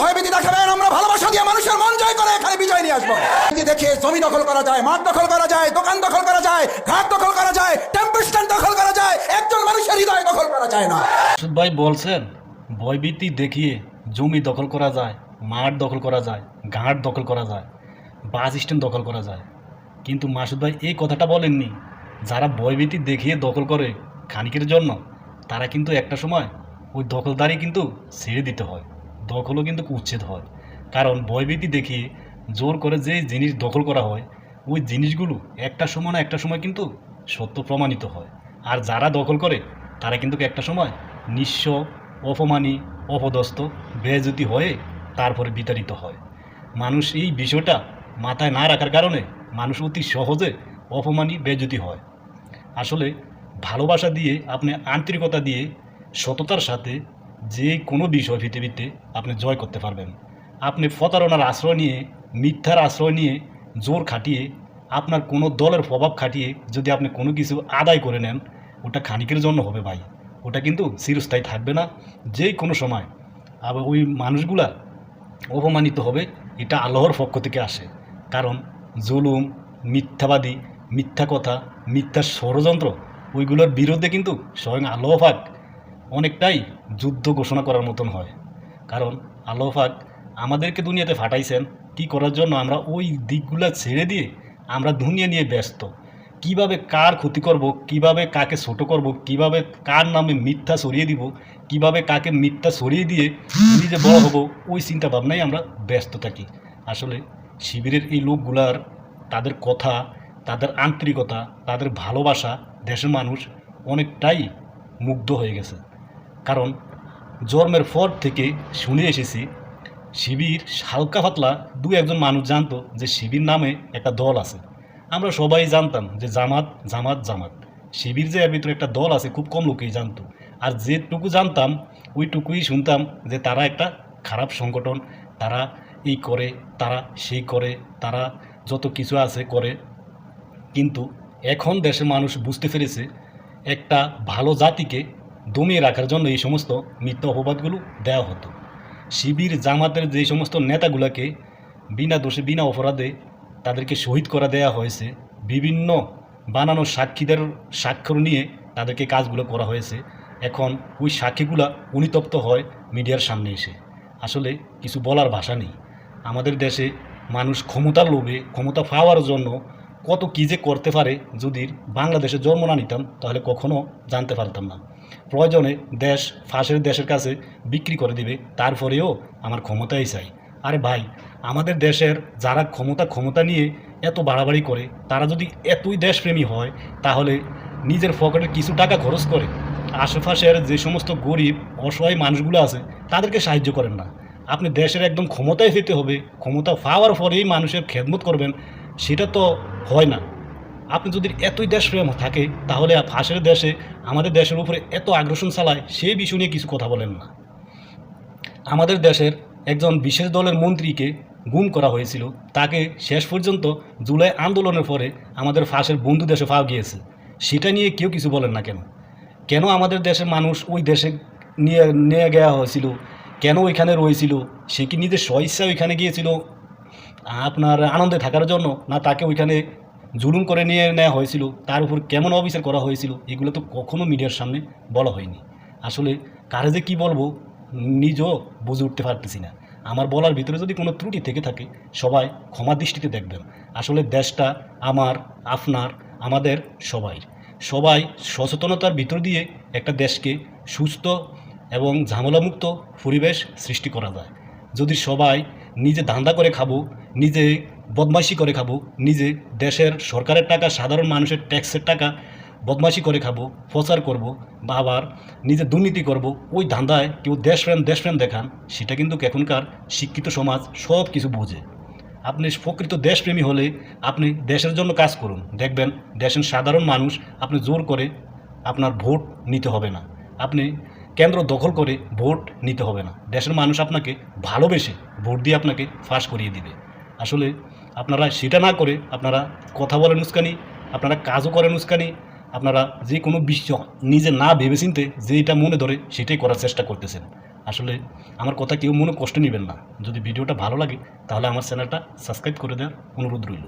ভয়ভীতি দেখাবেন, আমরা ভালোবাসা দিয়ে মানুষের মন জয় করে এখানে বিজয় নিয়ে আসবো। দেখে জমি দখল করা যায়, মাঠ দখল করা যায়, দোকান দখল করা যায়, ঘাট দখল করা যায়, টেম্পো স্ট্যান্ড দখল করা যায়, একজন মানুষের হৃদয় দখল করা যায় না। ভাই বলছেন ভয়ভীতি দেখিয়ে জমি দখল করা যায়, মাঠ দখল করা যায়, ঘাট দখল করা যায়, বাস স্ট্যান্ড দখল করা যায়, কিন্তু মাসুদ ভাই এই কথাটা বলেননি যারা ভয়ভীতি দেখিয়ে দখল করে খানিকের জন্য তারা কিন্তু একটা সময় ওই দখলদারি কিন্তু ছেড়ে দিতে হয়, দখলও কিন্তু উচ্ছেদ হয়। কারণ ভয়ভীতি দেখিয়ে জোর করে যে জিনিস দখল করা হয় ওই জিনিসগুলো একটা সময় না একটা সময় কিন্তু সত্য প্রমাণিত হয়। আর যারা দখল করে তারা কিন্তু একটা সময় নিঃস্ব, অপমানী, অপদস্থ, বেইজ্জতি হয়ে তারপরে বিতাড়িত হয়। মানুষ এই বিষয়টা মাথায় না রাখার কারণে মানুষ অতি সহজে অপমানী, বেইজ্জতি হয়। আসলে ভালোবাসা দিয়ে আপনি আন্তরিকতা দিয়ে সততার সাথে যে কোনো বিষয় পৃথিবীতে আপনি জয় করতে পারবেন। আপনি প্রতারণার আশ্রয় নিয়ে, মিথ্যার আশ্রয় নিয়ে, জোর খাটিয়ে, আপনার কোনো দলের প্রভাব খাটিয়ে যদি আপনি কোনো কিছু আদায় করে নেন ওটা খানিকের জন্য হবে ভাই, ওটা কিন্তু চিরস্থায়ী থাকবে না। যে কোনো সময় আবার ওই মানুষগুলা অপমানিত হবে, এটা আল্লাহর পক্ষ থেকে আসে। কারণ জুলুম, মিথ্যাবাদী, মিথ্যা কথা, মিথ্যা ষড়যন্ত্র ওইগুলোর বিরুদ্ধে কিন্তু স্বয়ং আল্লাহ পাক অনেকটাই যুদ্ধ ঘোষণা করার মতন হয়। কারণ আল্লাহ পাক আমাদেরকে দুনিয়াতে পাঠাইছেন কি করার জন্য, আমরা ওই দিকগুলো ছেড়ে দিয়ে আমরা দুনিয়া নিয়ে ব্যস্ত। কিভাবে কার ক্ষতি করব, কিভাবে কাকে ছোট করব, কিভাবে কার নামে মিথ্যা ছড়িয়ে দিব, কিভাবে কাকে মিথ্যা ছড়িয়ে দিয়ে নিজে বড় হব, ওই চিন্তা ভাবনাই আমরা ব্যস্ত থাকি। আসলে শিবিরের এই লোকগুলার তাদের কথা, তাদের আন্তরিকতা, তাদের ভালোবাসা দেশের মানুষ অনেকটাই মুগ্ধ হয়ে গেছে। কারণ জন্মের পর থেকে শুনে এসেছি শিবির হালকা পাতলা দু একজন মানুষ জানতো যে শিবির নামে একটা দল আছে। আমরা সবাই জানতাম যে জামাত জামাত জামাত, শিবির যে এর ভিতরে একটা দল আছে খুব কম লোকেই জানতো। আর যেটুকু জানতাম ওইটুকুই শুনতাম যে তারা একটা খারাপ সংগঠন, তারা এই করে, তারা সেই করে, তারা যত কিছু আছে করে। কিন্তু এখন দেশের মানুষ বুঝতে পেরেছে একটা ভালো জাতিকে দমিয়ে রাখার জন্য এই সমস্ত মিথ্যা অপবাদগুলো দেওয়া হতো। শিবির জামাতের যে সমস্ত নেতাগুলোকে বিনা দোষে বিনা অপরাধে তাদেরকে শহীদ করা দেওয়া হয়েছে, বিভিন্ন বানানো সাক্ষীদের স্বাক্ষর নিয়ে তাদেরকে কাজগুলো করা হয়েছে। এখন ওই সাক্ষীগুলা অনুতপ্ত হয় মিডিয়ার সামনে এসে। আসলে কিছু বলার ভাষা নেই। আমাদের দেশে মানুষ ক্ষমতার লোভে, ক্ষমতা পাওয়ার জন্য কত কী যে করতে পারে, যদি বাংলাদেশে জন্ম না নিতাম তাহলে কখনো জানতে পারতাম না। প্রয়োজনে দেশ ফাঁসের দেশের কাছে বিক্রি করে দিবে, তারপরেও আমার ক্ষমতাই চাই। আরে ভাই, আমাদের দেশের যারা ক্ষমতা নিয়ে এত বাড়াবাড়ি করে তারা যদি এতই দেশপ্রেমী হয় তাহলে নিজের পকেটে কিছু টাকা খরচ করে আশেপাশের যে সমস্ত গরিব অসহায় মানুষগুলো আছে তাদেরকে সাহায্য করেন না। আপনি দেশের একদম ক্ষমতায় যেতে হবে, ক্ষমতা পাওয়ার পরেই মানুষের খেদমত করবেন, সেটা তো হয় না। আপনি যদি এতই দেশপ্রেম থাকে তাহলে ফাঁসের দেশে আমাদের দেশের উপরে এত আগ্রাসন চালায় সেই বিষয় নিয়ে কিছু কথা বলেন না। আমাদের দেশের একজন বিশেষ দলের মন্ত্রীকে গুম করা হয়েছিল, তাকে শেষ পর্যন্ত জুলাই আন্দোলনের পরে আমাদের ফাঁসের বন্ধু দেশে পাওয়া গিয়েছে, সেটা নিয়ে কেউ কিছু বলেন না। কেন আমাদের দেশের মানুষ ওই দেশে নিয়ে গেওয়া হয়েছিল, কেন ওইখানে রয়েছিল, সে কি নিজের স্বইচ্ছা ওইখানে গিয়েছিল আপনার আনন্দে থাকার জন্য, না তাকে ওইখানে জুলুম করে নিয়ে নেওয়া হয়েছিল, তার উপর কেমন অবিচার করা হয়েছিল, এগুলো তো কখনো মিডিয়ার সামনে বলা হয়নি। আসলে কারে যে কী বলবো নিজেও বুঝে উঠতে পারতেছি না। আমার বলার ভিতরে যদি কোনো ত্রুটি থেকে থাকে সবাই ক্ষমা দৃষ্টিতে দেখবেন। আসলে দেশটা আমার, আপনার, আমাদের সবাই সচেতনতার ভিতর দিয়ে একটা দেশকে সুস্থ এবং ঝামেলামুক্ত পরিবেশ সৃষ্টি করা যায়। যদি সবাই নিজে ধান্দা করে খাবো, নিজে বদমাইশি করে খাবো, নিজে দেশের সরকারের টাকা, সাধারণ মানুষের ট্যাক্সের টাকা বদমাইশি করে খাবো, প্রচার করব, বা আবার নিজে দুর্নীতি করব, ওই ধান্দায় কেউ দেশপ্রেম দেখান, সেটা কিন্তু এখনকার শিক্ষিত সমাজ সব কিছু বোঝে। আপনি প্রকৃত দেশপ্রেমী হলে আপনি দেশের জন্য কাজ করুন, দেখবেন দেশের সাধারণ মানুষ আপনি জোর করে আপনার ভোট নিতে হবে না, আপনি কেন্দ্র দখল করে ভোট নিতে হবে না, দেশের মানুষ আপনাকে ভালোবেসে ভোট দিয়ে আপনাকে ফাঁস করিয়ে দিবে। আসলে আপনারা সেটা না করে আপনারা কথা বলেন উস্কানি, আপনারা কাজও করেন উস্কানি, আপনারা যে কোনো বিষয় নিজে না ভেবেচিন্তে যেটা মনে ধরে সেটাই করার চেষ্টা করতেছেন। আসলে আমার কথা কেউ মনে কষ্ট নেবেন না। যদি ভিডিওটা ভালো লাগে তাহলে আমার চ্যানেলটা সাবস্ক্রাইব করে দেওয়ার অনুরোধ রইল।